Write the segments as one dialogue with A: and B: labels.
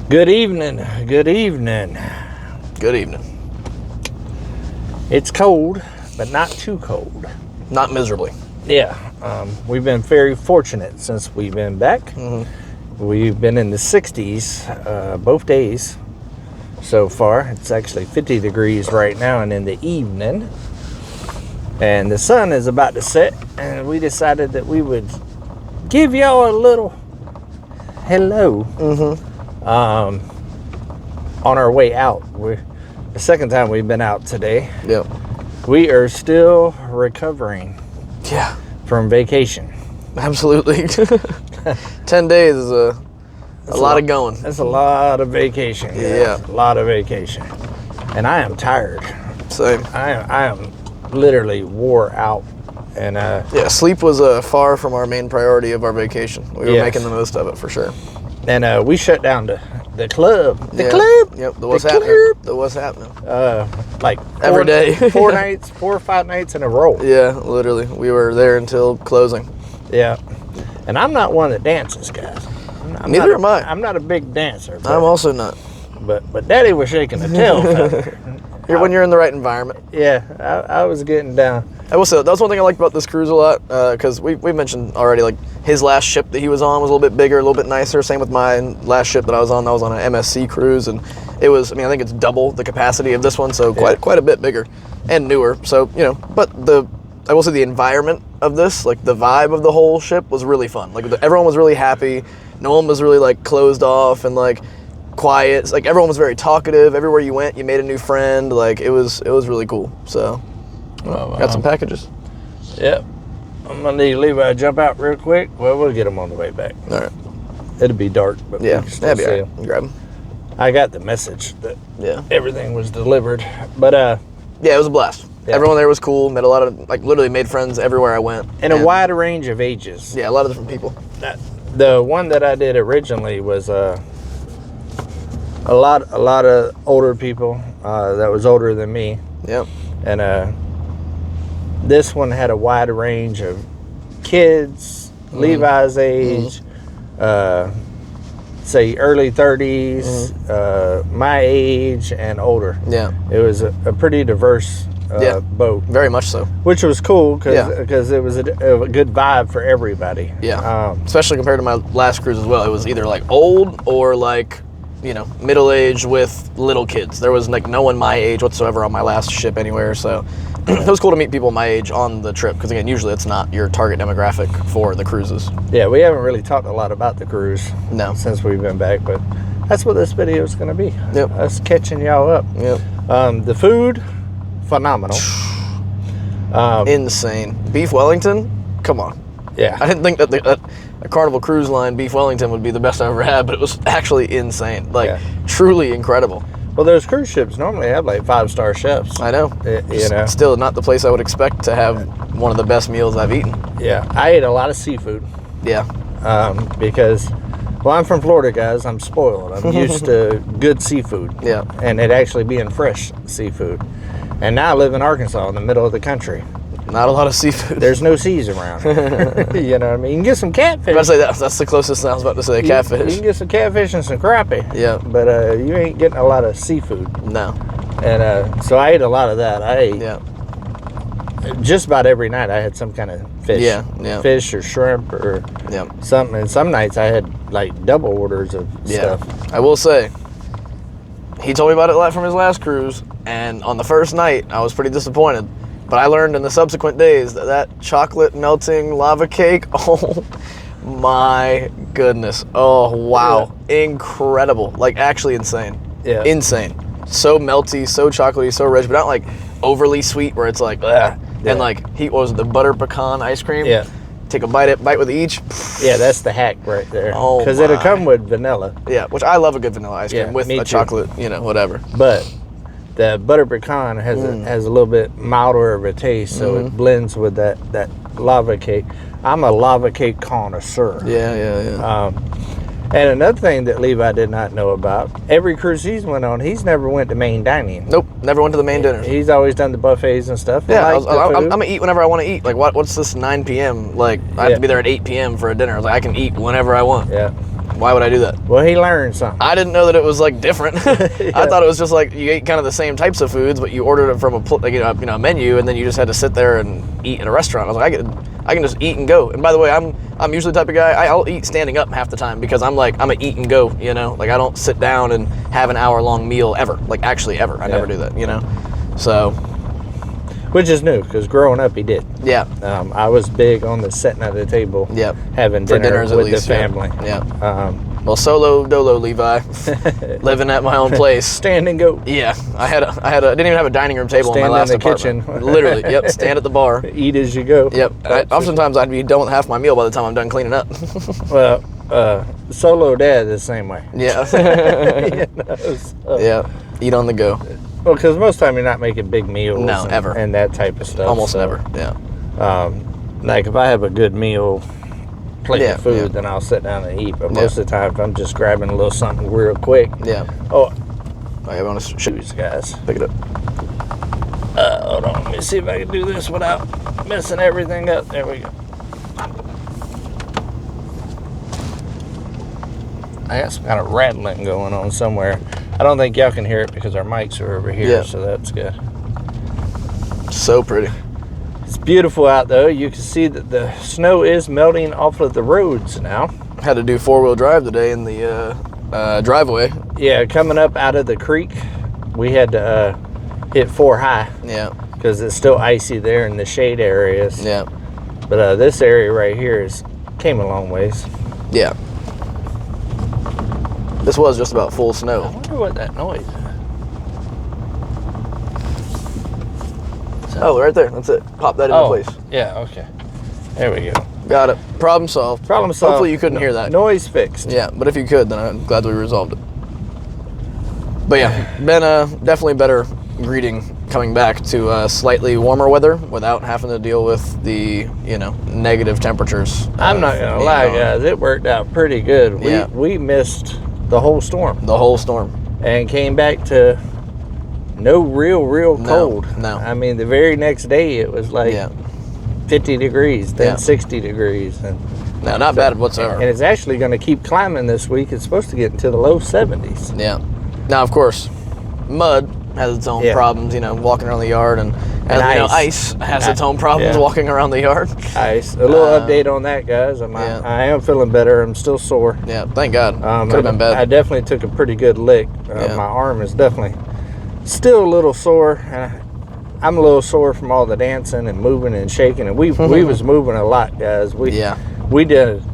A: Good evening. Good evening.
B: Good evening.
A: It's cold, but not too cold.
B: Not miserably.
A: Yeah. We've been very fortunate since we've been back.
B: Mm-hmm.
A: We've been in the 60s both days so far. It's actually 50 degrees right now and in the evening. And the sun is about to set, and we decided that we would give y'all a little hello.
B: Mm-hmm.
A: On our way out. The second time we've been out today.
B: Yep.
A: We are still recovering.
B: Yeah.
A: From vacation.
B: Absolutely. 10 days is a lot of going.
A: That's a lot of vacation. Guys.
B: Yeah.
A: A lot of vacation. And I am tired.
B: Same.
A: I am literally wore out. And
B: yeah, sleep was far from our main priority of our vacation. We were making the most of it for sure.
A: And we shut down the club. The club.
B: Yep. The what's happening. The what's happening.
A: Like
B: every day.
A: 4 or 5 nights in a row.
B: Yeah, literally. We were there until closing.
A: Yeah. And I'm not one that dances, guys.
B: Neither am I.
A: I'm not a big dancer.
B: I'm also not.
A: But Daddy was shaking the tail feather.
B: When you're in the right environment.
A: Yeah, I was getting down.
B: I will say, that's one thing I liked about this cruise a lot, because we mentioned already, like, his last ship that he was on was a little bit bigger, a little bit nicer. Same with my last ship that I was on an MSC cruise, and it was, I think it's double the capacity of this one, so quite a bit bigger and newer. So, but I will say the environment of this, like the vibe of the whole ship was really fun. Like everyone was really happy. No one was really like closed off and like quiet. Like everyone was very talkative. Everywhere you went, you made a new friend. Like it was really cool. So got some packages.
A: Yep. I'm gonna need Levi to jump out real quick. Well, we'll get him on the way back.
B: All right.
A: It'll be dark, but
B: yeah,
A: we can still
B: that'd be all right. Grab him.
A: I got the message that everything was delivered, but
B: yeah, it was a blast. Yeah. Everyone there was cool. Met a lot of literally made friends everywhere I went.
A: And a wide range of ages.
B: Yeah, a lot of different people.
A: The one that I did originally was a lot of older people that was older than me.
B: Yep.
A: And this one had a wide range of kids, Levi's age, say early 30s, my age, and older.
B: Yeah.
A: It was a pretty diverse boat.
B: Very much so.
A: Which was cool because it was a good vibe for everybody.
B: Yeah. Especially compared to my last cruise as well. It was either like old or like, middle-aged with little kids. There was like no one my age whatsoever on my last ship anywhere, so it was cool to meet people my age on the trip, because again, usually it's not your target demographic for the cruises. Yeah,
A: we haven't really talked a lot about the cruise since we've been back, but that's what this video is going to be.
B: Yep.
A: Us catching y'all up.
B: Yep.
A: The food, phenomenal.
B: Insane. Beef Wellington? Come on.
A: Yeah.
B: I didn't think that a Carnival Cruise Line Beef Wellington would be the best I've ever had, but it was actually insane. Like, truly incredible.
A: Well, those cruise ships normally have like 5-star chefs.
B: I know. Still not the place I would expect to have one of the best meals I've eaten.
A: Yeah. I ate a lot of seafood.
B: Yeah.
A: Because, I'm from Florida, guys. I'm spoiled. I'm used to good seafood.
B: Yeah.
A: And it actually being fresh seafood. And now I live in Arkansas in the middle of the country.
B: Not a lot of seafood.
A: There's no seas around. You know what I mean? You can get some catfish.
B: I was about to say that's the closest I was about to say, catfish.
A: You can get some catfish and some crappie.
B: Yeah.
A: But you ain't getting a lot of seafood.
B: No.
A: And so I ate a lot of that. I ate just about every night I had some kind of fish.
B: Yeah.
A: Fish or shrimp or something. And some nights I had like double orders of stuff.
B: I will say, he told me about it from his last cruise, and on the first night I was pretty disappointed. But I learned in the subsequent days that chocolate melting lava cake, oh my goodness. Oh, wow. Yeah. Incredible. Like, actually insane.
A: Yeah.
B: Insane. So melty, so chocolatey, so rich, but not like overly sweet where it's like, ugh. Yeah. And like, what was it, the butter pecan ice cream?
A: Yeah.
B: Take a bite with each.
A: Yeah, that's the hack right there.
B: Oh,
A: because it'll come with vanilla.
B: Yeah, which I love a good vanilla ice cream with a chocolate, whatever.
A: But the butter pecan has a little bit milder of a taste, so it blends with that lava cake. I'm a lava cake connoisseur.
B: Yeah.
A: And another thing that Levi did not know about, every cruise he's went on, he's never went to main dining.
B: Nope, never went to the main dinner.
A: He's always done the buffets and stuff.
B: Yeah, I'm going to eat whenever I want to eat. Like, what's this 9 p.m.? Like, I have to be there at 8 p.m. for a dinner. Like, I can eat whenever I want.
A: Yeah.
B: Why would I do that?
A: Well, he learned something.
B: I didn't know that it was like different. I thought it was just like you ate kind of the same types of foods, but you ordered it from a menu, and then you just had to sit there and eat at a restaurant. I was like, I can just eat and go. And by the way, I'm usually the type of guy, I'll eat standing up half the time because I'm a eat and go, you know? Like I don't sit down and have an hour-long meal ever. Like actually ever. I never do that, you know? So.
A: Which is new, because growing up he did.
B: Yeah.
A: I was big on the sitting at the table,
B: yep.
A: having
B: For
A: dinner
B: dinners
A: with
B: at least,
A: the family.
B: Yeah. Well, solo dolo Levi, living at my own place.
A: Stand and go.
B: Yeah, I didn't even have a dining room table in my last apartment.
A: Kitchen.
B: Literally, yep. Stand at the bar.
A: Eat as you go.
B: Yep. Oftentimes I'd be done with half my meal by the time I'm done cleaning up.
A: Well, solo dad the same way.
B: Yeah. Yeah. Eat on the go.
A: Well, because most of the time you're not making big meals.
B: No, ever.
A: And that type of stuff.
B: Almost never. Yeah.
A: Like if I have a good meal, plate of food,
B: yeah.
A: then I'll sit down and eat. But most of the time, I'm just grabbing a little something real quick.
B: Yeah.
A: Oh,
B: I want to
A: shoes, guys.
B: pick it up.
A: Hold on. Let me see if I can do this without messing everything up. There we go. I got some kind of rattling going on somewhere. I don't think y'all can hear it because our mics are over here, so that's good.
B: So pretty.
A: It's beautiful out though. You can see that the snow is melting off of the roads now.
B: Had to do 4-wheel drive today in the driveway.
A: Yeah, coming up out of the creek, we had to hit 4 high.
B: Yeah.
A: Because it's still icy there in the shade areas.
B: Yeah.
A: But this area right here came a long ways.
B: Yeah. This was just about full
A: I
B: snow.
A: wonder what that noise is.
B: Oh, right there. That's it. Pop that into place.
A: Yeah, okay. There we go.
B: Got it. Problem solved.
A: Problem solved.
B: Hopefully you couldn't hear that.
A: Noise fixed.
B: Yeah, but if you could, then I'm glad we resolved it. But yeah, been definitely better greeting coming back to slightly warmer weather without having to deal with the, negative temperatures.
A: I'm not going to lie, guys. It worked out pretty good. We missed the whole storm.
B: The whole storm.
A: And came back to no real cold.
B: No.
A: I mean, the very next day it was like 50 degrees, then 60 degrees. And
B: no, not bad whatsoever.
A: And it's actually going to keep climbing this week. It's supposed to get into the low 70s.
B: Yeah. Now, of course, mud has its own problems, walking around the yard, and ice has its own problems walking around the yard.
A: Ice. A little update on that, guys. I am feeling better. I'm still sore.
B: Yeah, thank God. Could have been bad.
A: I definitely took a pretty good lick. My arm is definitely still a little sore. I'm a little sore from all the dancing and moving and shaking, and we was moving a lot, guys. We did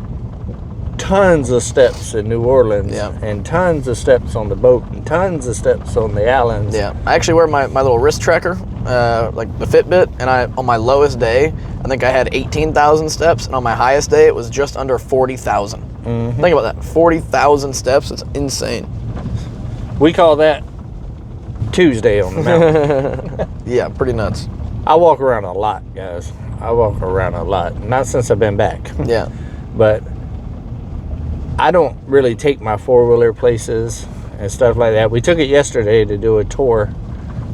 A: tons of steps in New Orleans, and tons of steps on the boat, and tons of steps on the islands.
B: Yeah, I actually wear my little wrist tracker, like the Fitbit, and on my lowest day, I think I had 18,000 steps, and on my highest day, it was just under 40,000. Think about that, 40,000 steps. It's insane.
A: We call that Tuesday on the mountain.
B: Yeah, pretty nuts.
A: I walk around a lot, guys. I walk around a lot. Not since I've been back.
B: Yeah.
A: But I don't really take my four-wheeler places and stuff like that. We took it yesterday to do a tour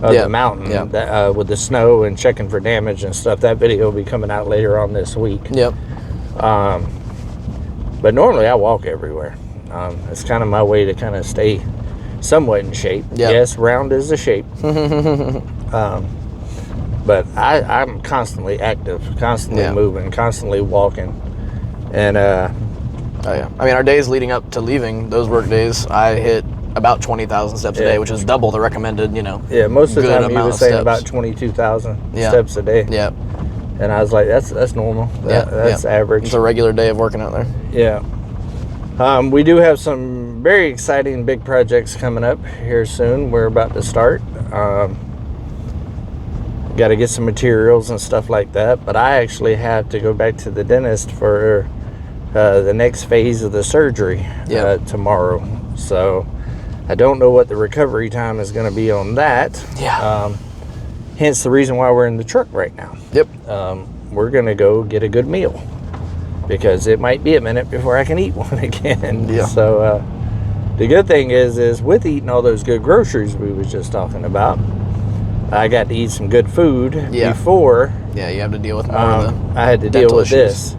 A: of the mountain with the snow and checking for damage and stuff. That video will be coming out later on this week.
B: Yep.
A: But normally I walk everywhere. It's kind of my way to kind of stay somewhat in shape.
B: Yep.
A: Yes, round is the shape. But I'm constantly active, constantly moving, constantly walking. And
B: oh yeah, I mean, our days leading up to leaving, those work days, I hit about 20,000 steps a day, which is double the recommended,
A: Yeah, most of the time you were saying about 22,000 steps a day.
B: Yeah.
A: And I was like, that's normal. That's average.
B: It's a regular day of working out there.
A: Yeah. We do have some very exciting big projects coming up here soon. We're about to start. Got to get some materials and stuff like that. But I actually have to go back to the dentist for the next phase of the surgery tomorrow. So I don't know what the recovery time is going to be on that.
B: Yeah.
A: Hence the reason why we're in the truck right now.
B: Yep.
A: We're going to go get a good meal because it might be a minute before I can eat one again.
B: Yeah.
A: So the good thing is with eating all those good groceries we was just talking about, I got to eat some good food before.
B: Yeah, you have to deal with more of the
A: I had to deal with
B: issues.
A: this.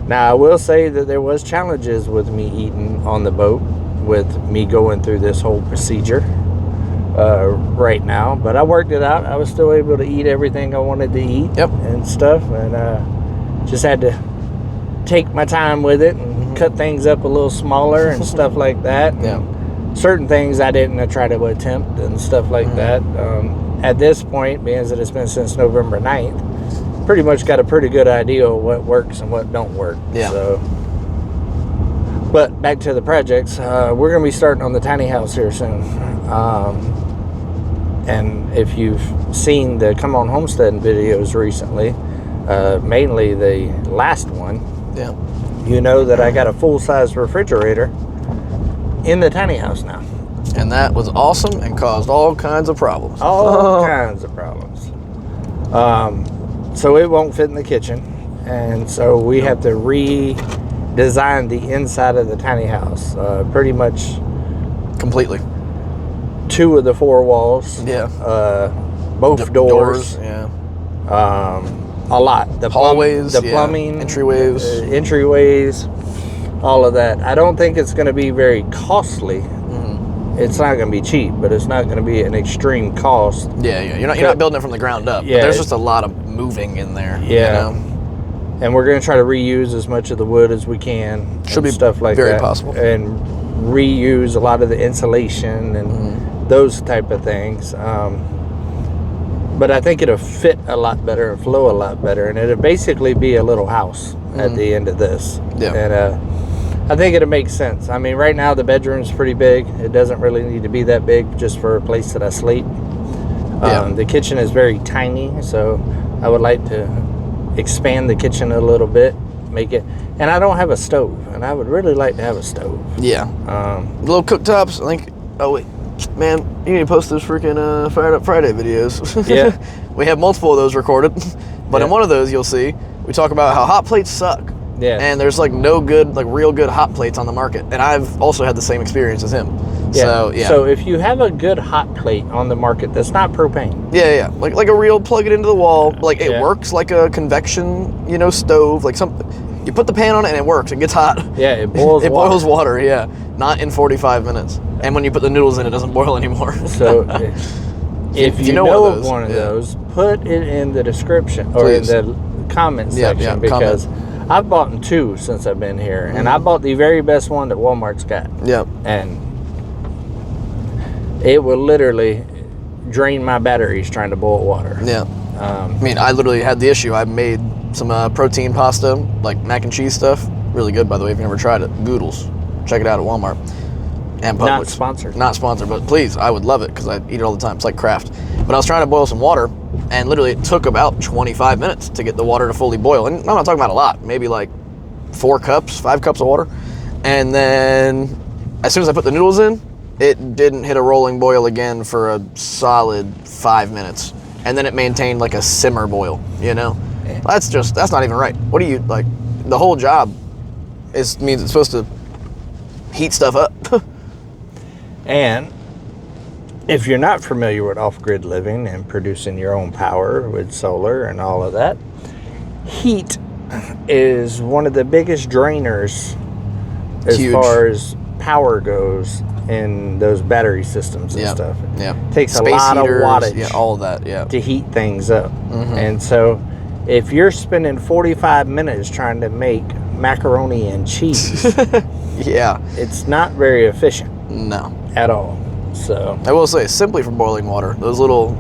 A: Now, I will say that there was challenges with me eating on the boat, with me going through this whole procedure right now. But I worked it out. I was still able to eat everything I wanted to eat and stuff. And just had to take my time with it and cut things up a little smaller and stuff like that. Certain things I didn't try to attempt and stuff like that. At this point, being that it's been since November 9th, pretty much got a pretty good idea of what works and what don't work. So, but back to the projects, we're going to be starting on the tiny house here soon. And if you've seen the Come On Homesteading videos recently, mainly the last one, you know that I got a full-size refrigerator in the tiny house now.
B: And that was awesome and caused all kinds of problems.
A: All kinds of problems. So it won't fit in the kitchen. And so we have to redesign the inside of the tiny house. Pretty much
B: completely.
A: 2 of the 4 walls. Both doors. A lot. The
B: hallways,
A: the plumbing,
B: entryways,
A: all of that. I don't think it's going to be very costly. It's not going to be cheap, but it's not going to be an extreme cost.
B: You're not building it from the ground up. But there's just a lot of moving in there. You know?
A: And we're going to try to reuse as much of the wood as we can.
B: Should be
A: stuff like
B: very
A: that,
B: possible.
A: and reuse a lot of the insulation and those type of things. But I think it'll fit a lot better and flow a lot better, and it'll basically be a little house at the end of this. And I think it'll make sense. I mean, right now the bedroom's pretty big. It doesn't really need to be that big just for a place that I sleep. The kitchen is very tiny, so I would like to expand the kitchen a little bit, make it. And I don't have a stove, and I would really like to have a stove.
B: Little cooktops. I think. Oh wait, man, you need to post those freaking Fired Up Friday videos. We have multiple of those recorded, but in one of those you'll see we talk about how hot plates suck. And there's like no good, like real good hot plates on the market. And I've also had the same experience as him. So
A: if you have a good hot plate on the market that's not propane.
B: Like a real plug it into the wall. Like it works like a convection, stove. Like something. You put the pan on it and it works. It gets hot.
A: It boils
B: it
A: water.
B: boils water, not in 45 minutes. And when you put the noodles in, it doesn't boil anymore.
A: So if you know of one of those, put it in the description or in the comment section because I've bought 2 since I've been here, and I bought the very best one that Walmart's got. And it will literally drain my batteries trying to boil water.
B: I mean, I literally had the issue. I made some protein pasta, like mac and cheese stuff. Really good, by the way, if you've never tried it. Goodles. Check it out at Walmart. And Publix.
A: Not sponsored.
B: Not sponsored, but please, I would love it because I eat it all the time. It's like Kraft. But I was trying to boil some water, and literally it took about 25 minutes to get the water to fully boil. And I'm not talking about a lot, maybe like 5 cups of water. And then as soon as I put the noodles in, it didn't hit a rolling boil again for a solid 5 minutes. And then it maintained like a simmer boil, That's not even right. What do you, like, the whole job means it's supposed to heat stuff up.
A: And if you're not familiar with off-grid living and producing your own power with solar and all of that, heat is one of the biggest drainers as far as power goes in those battery systems and stuff. It takes
B: Space
A: a lot
B: heaters,
A: of wattage
B: all of that,
A: to heat things up. And so if you're spending 45 minutes trying to make macaroni and cheese, it's not very efficient.
B: No.
A: At all. So
B: I will say, simply for boiling water, those little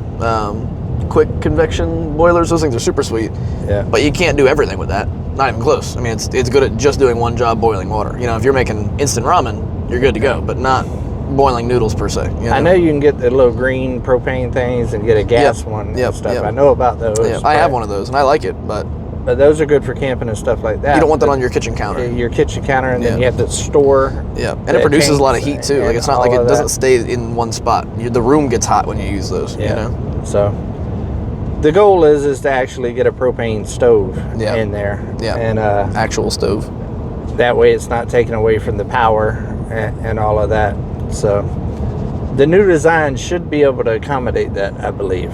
B: quick convection boilers, those things are super sweet. But you can't do everything with that. Not even close. I mean, it's good at just doing one job, boiling water. If you're making instant ramen, you're good to go, but not boiling noodles per se.
A: I know you can get the little green propane things and get a gas one and stuff. I know about those.
B: I have one of those and I like it, but
A: those are good for camping and stuff like that.
B: You don't want that on your kitchen counter.
A: Your kitchen counter, and then you have to store.
B: And it produces a lot of heat too. Like it's not like it doesn't stay in one spot. The room gets hot when you use those.
A: So the goal is to actually get a propane stove in there. And
B: actual stove.
A: That way, it's not taken away from the power and all of that. So the new design should be able to accommodate that, I believe.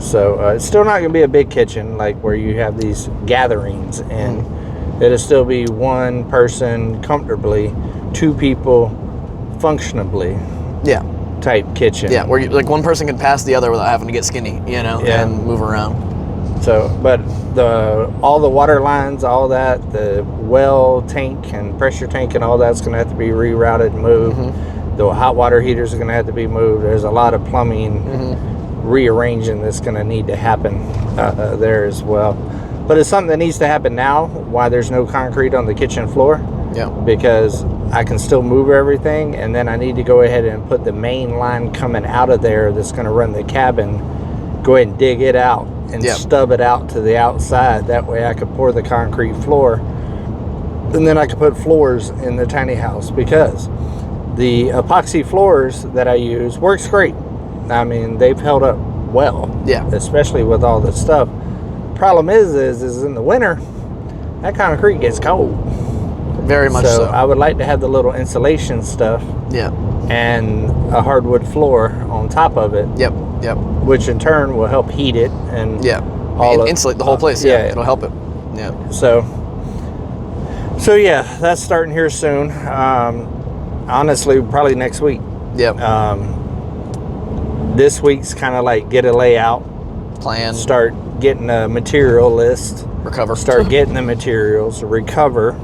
A: So it's still not going to be a big kitchen like where you have these gatherings and It'll still be one person comfortably, two people functionably.
B: Yeah.
A: Type kitchen.
B: Yeah, where like one person can pass the other without having to get skinny, you know, and move around.
A: So, but all the water lines, all that, the well tank and pressure tank and all that's going to have to be rerouted and moved. Mm-hmm. The hot water heaters are going to have to be moved. There's a lot of plumbing rearranging that's going to need to happen there as well. But it's something that needs to happen now while there's no concrete on the kitchen floor. Yeah. Because I can still move everything, and then I need to go ahead and put the main line coming out of there that's going to run the cabin, go ahead and dig it out and stub it out to the outside. That way I could pour the concrete floor, and then I could put floors in the tiny house, because the epoxy floors that I use works great. I mean, they've held up well, especially with all this stuff. Problem is in the winter, that concrete gets cold.
B: Very much so.
A: I would like to have the little insulation stuff. Yeah. And a hardwood floor on top of it. Yep. Which in turn will help heat it and
B: insulate the whole place. Yeah. It'll help it. Yeah.
A: So yeah, that's starting here soon. Honestly, probably next week. Yep. This week's kind of like get a layout, plan, start getting a material list, start getting the materials, recover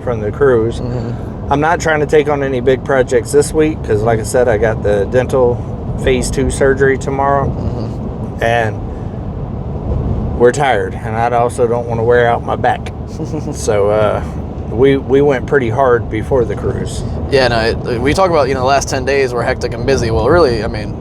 A: from the cruise. Mm-hmm. I'm not trying to take on any big projects this week because, like I said, I got the dental phase 2 surgery tomorrow, and we're tired, and I also don't want to wear out my back. So we went pretty hard before the cruise.
B: Yeah, no, we talk about the last 10 days were hectic and busy. Well, really, I mean,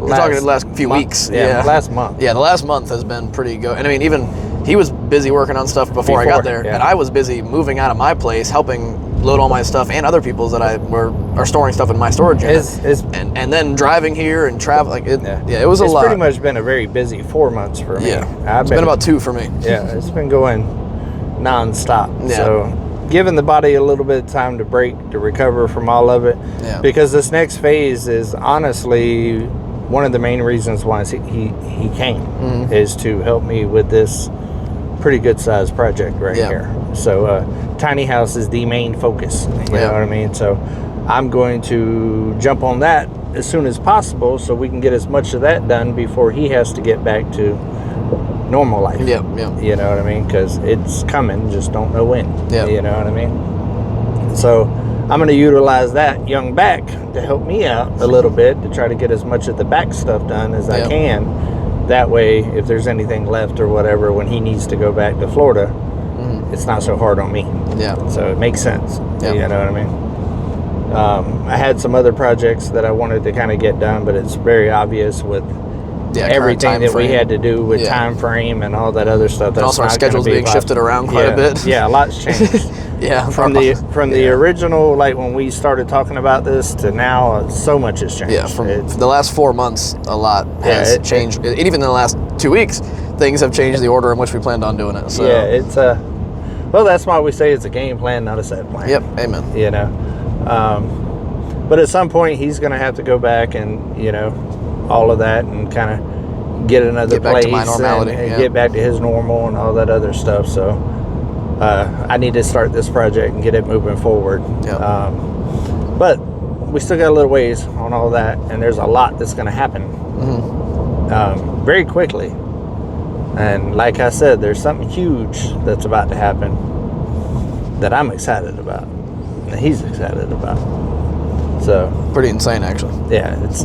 B: we're talking the last few weeks.
A: Yeah, last month.
B: Yeah, the last month has been pretty good. And I mean, even he was busy working on stuff before I got there, and I was busy moving out of my place, helping load all my stuff and other people's that are storing stuff in my storage unit. And then driving here and travel. Like it was a lot.
A: It's pretty much been a very busy 4 months for me.
B: Yeah, it's been about 2 for me.
A: Yeah, it's been going nonstop. Yeah. So giving the body a little bit of time to break, to recover from all of it. Yeah. Because this next phase is honestly one of the main reasons why he came, is to help me with this pretty good sized project right here. So tiny house is the main focus, you know what I mean? So I'm going to jump on that as soon as possible so we can get as much of that done before he has to get back to normal life. You know what I mean? Because it's coming, just don't know when. You know what I mean? So I'm going to utilize that young back to help me out a little bit to try to get as much of the back stuff done as I can. That way, if there's anything left or whatever, when he needs to go back to Florida, it's not so hard on me. Yeah. So it makes sense. You know what I mean? I had some other projects that I wanted to kind of get done, but it's very obvious with everything that we had to do with time frame and all that other stuff.
B: And also our schedule's being shifted around quite a bit.
A: Yeah, a lot's changed. From the original, like when we started talking about this to now, so much has changed.
B: Yeah, from the last 4 months, a lot has changed. And even in the last 2 weeks, things have changed the order in which we planned on doing it. So
A: it's well, that's why we say it's a game plan, not a set plan.
B: Yep, amen.
A: You know, but at some point he's going to have to go back and all of that and kind of get another place,
B: back to my normality,
A: and get back to his normal and all that other stuff. So I need to start this project and get it moving forward. But we still got a little ways on all that, and there's a lot that's going to happen very quickly. And like I said, there's something huge that's about to happen that I'm excited about, and he's excited about. So
B: pretty insane, actually.
A: Yeah, it's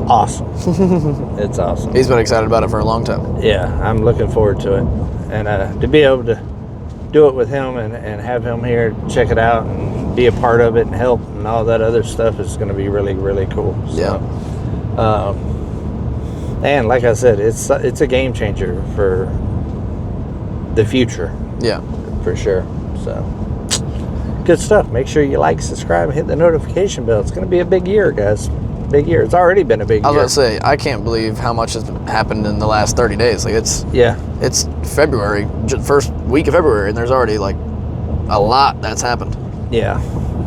A: awesome. It's awesome.
B: He's been excited about it for a long time.
A: Yeah, I'm looking forward to it, and to be able to do it with him and have him here check it out and be a part of it and help and all that other stuff is going to be really, really cool. So, and like I said, it's a game changer for the future. Yeah, for sure. So good stuff. Make sure you like, subscribe, and hit the notification bell. It's going to be a big year, guys. Big year. It's already been a big year.
B: I was about to say, I can't believe how much has happened in the last 30 days. Like it's February, first week of February, and there's already like a lot that's happened.
A: Yeah,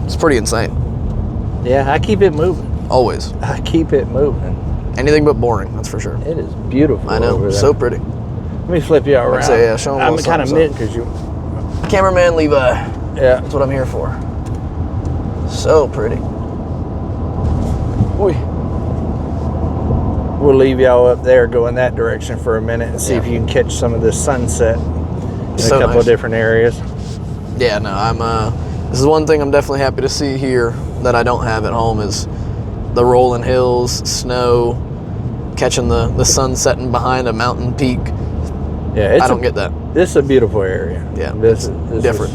B: it's pretty insane.
A: Yeah, I keep it moving.
B: Always.
A: I keep it moving.
B: Anything but boring, that's for sure.
A: It is beautiful.
B: I know, so pretty.
A: Let me flip you around.
B: So, yeah, show 'em
A: I'm
B: what's
A: kind of
B: up.
A: mid because you.
B: Cameraman Levi.
A: Yeah.
B: That's what I'm here for. So pretty. Oy.
A: We'll leave y'all up there, go in that direction for a minute and see if you can catch some of this sunset in a couple of different areas.
B: Yeah, no, this is one thing I'm definitely happy to see here that I don't have at home is the rolling hills, snow, catching the sun setting behind a mountain peak.
A: Yeah,
B: I don't get that.
A: This is a beautiful area.
B: Yeah,
A: this
B: different.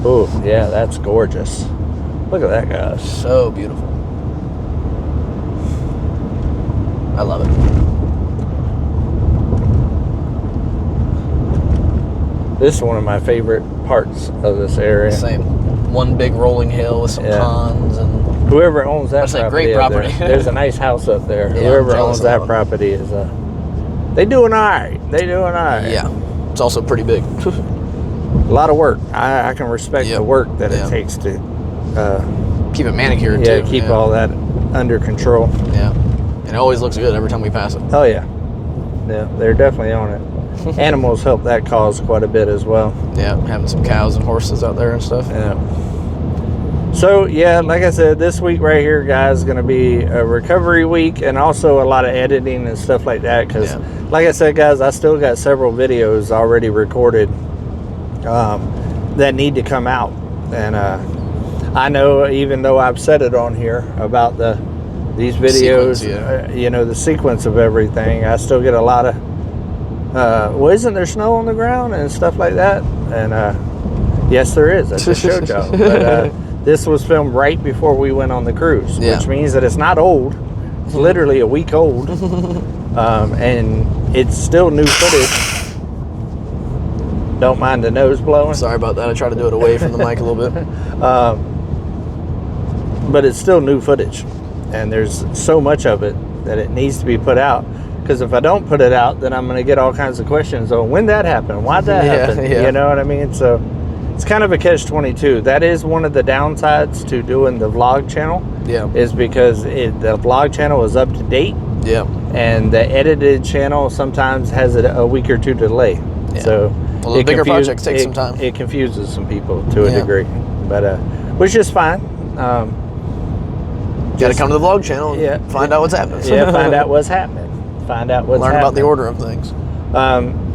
A: Oh, yeah, that's gorgeous. Look at that, guys.
B: So beautiful. I love it.
A: This is one of my favorite parts of this area.
B: Same. One big rolling hill with some ponds and.
A: Whoever owns that
B: That's a
A: property,
B: great property.
A: There's a nice house up there.
B: Yeah,
A: Whoever owns that property is they doing all right. They doing all right.
B: Yeah, it's also pretty big.
A: A lot of work. I can respect the work that it takes to
B: keep it manicured
A: yeah,
B: too.
A: keep all that under control.
B: Yeah, and it always looks good every time we pass it.
A: Oh yeah, yeah, they're definitely on it. Animals help that cause quite a bit as well.
B: Yeah, having some cows and horses out there and stuff.
A: Yeah. So yeah, like I said, this week right here, guys, is going to be a recovery week and also a lot of editing and stuff like that. Because, like I said, guys, I still got several videos already recorded that need to come out. And I know, even though I've said it on here about these videos, you know, the sequence of everything, I still get a lot of. Well, isn't there snow on the ground and stuff like that? And yes, there is. I just showed y'all. But this was filmed right before we went on the cruise, which means that it's not old. It's literally a week old, and it's still new footage. Don't mind the nose blowing.
B: Sorry about that. I try to do it away from the mic a little bit.
A: But it's still new footage, and there's so much of it that it needs to be put out. Because if I don't put it out, then I'm going to get all kinds of questions on when that happened, why'd that happen, you know what I mean? So it's kind of a catch-22. That is one of the downsides to doing the vlog channel. Yeah. Is because the vlog channel is up to date. Yeah. And the edited channel sometimes has a week or two delay. Yeah. So
B: well, the bigger projects take some time.
A: It confuses some people to a degree, but which is fine. Got
B: to come to the vlog channel and find out what's happening.
A: Yeah, find out what's happening. Find out what's happening.
B: Learn about the order of things.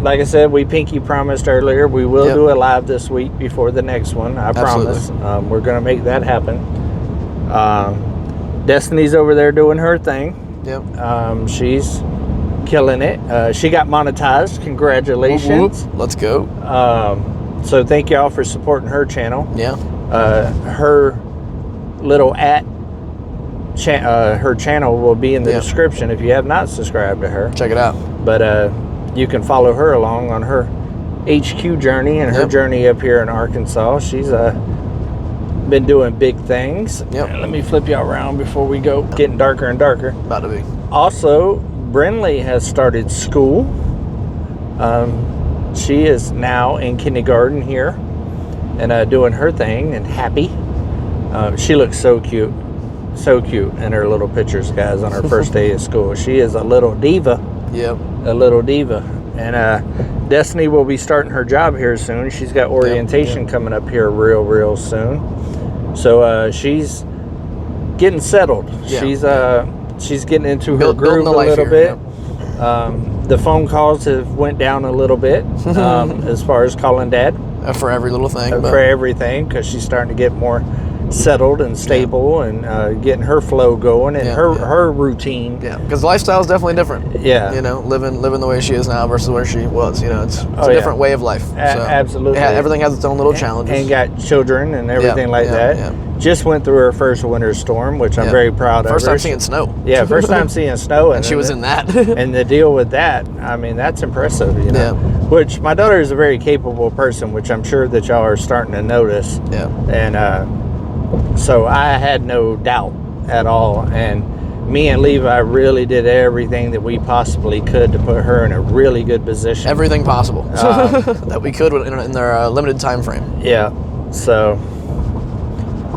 A: Like I said, we pinky promised earlier, we will do a live this week before the next one. I promise. We're going to make that happen. Destiny's over there doing her thing. Yep. She's killing it. She got monetized. Congratulations.
B: Whoop, whoop. Let's go.
A: So thank y'all for supporting her channel. Yeah. Her little her channel will be in the description if you have not subscribed to her.
B: Check it out.
A: But you can follow her along on her HQ journey and her journey up here in Arkansas. She's been doing big things. Yep. Let me flip you around before we go. Getting darker and darker.
B: About to be.
A: Also, Brinley has started school. She is now in kindergarten here and doing her thing and happy. She looks so cute. So cute in her little pictures, guys, on her first day of school. She is a little diva. Yep. A little diva. And Destiny will be starting her job here soon. She's got orientation coming up here real soon. So she's getting settled. Yeah. She's getting into her groove a little bit. The phone calls have went down a little bit as far as calling Dad.
B: For every little thing.
A: For everything, because she's starting to get more settled and stable and getting her flow going and her routine. Yeah,
B: because the lifestyle is definitely different. Yeah, you know, living the way she is now versus where she was. You know, it's a different way of life. So
A: absolutely,
B: everything has its own little challenges.
A: And got children and everything like that. Yeah. Just went through her first winter storm, which I'm very proud of.
B: First time seeing snow.
A: Yeah, first time seeing snow,
B: and she was in that.
A: And the deal with that, I mean, that's impressive. You know, which my daughter is a very capable person, which I'm sure that y'all are starting to notice. Yeah, and so I had no doubt at all, and me and Levi really did everything that we possibly could to put her in a really good position.
B: Everything possible that we could in their limited time frame.
A: Yeah, so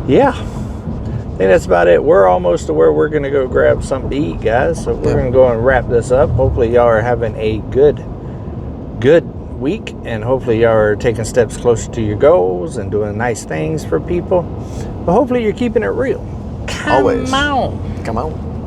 A: yeah, I think that's about it. We're almost to where we're going to go grab something to eat, guys, so we're going to go and wrap this up. Hopefully y'all are having a good good week, and hopefully y'all are taking steps closer to your goals and doing nice things for people. But hopefully you're keeping it real.
B: Always.
A: Come on.
B: Come on.